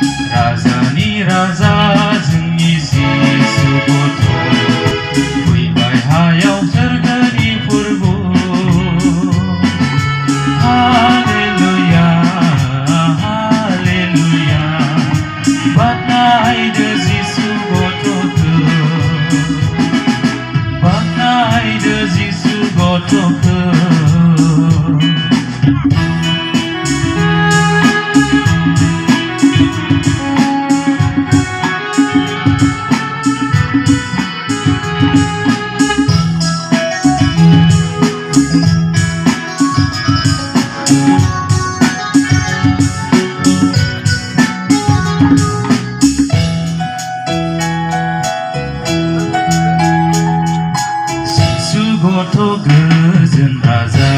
राजानि राजा जोंनि जिसु गथ' फैबाय हायाव सोरगोनि फोरबो हालेलुया हालेलुया बाख्नायदो जिसु गथ'खौ बाख्नायदो जिसु गथ'खौ गथ' गोजोन राजा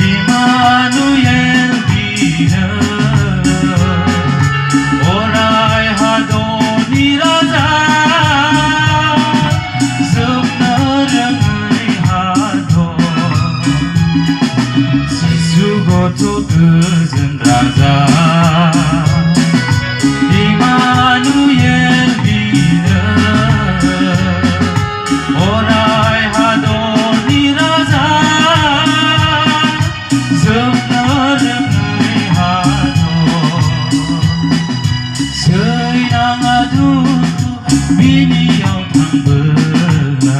इमानुएल बिनो अराय हादरनि राजा जोबनो रोङै हादर जिसु गथ' गोजोन राजा इमानुएल बिनो अराय हादरनि राजा जोबनो रोङै हादर सैनाङा दुखु बिनियाव थांबोला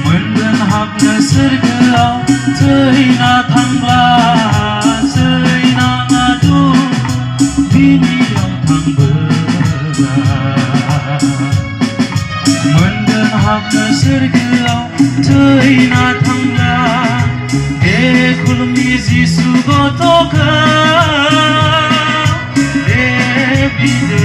मोनगोन हाबनो सोरगोआव थैना थांब्ला सैनाङा दुखु बिनियाव थांबोला मोनगोन हाबनो सोरगोआव थैना थांब्ला दे खुलुमनि जिसु गथ'खौ दे बिदो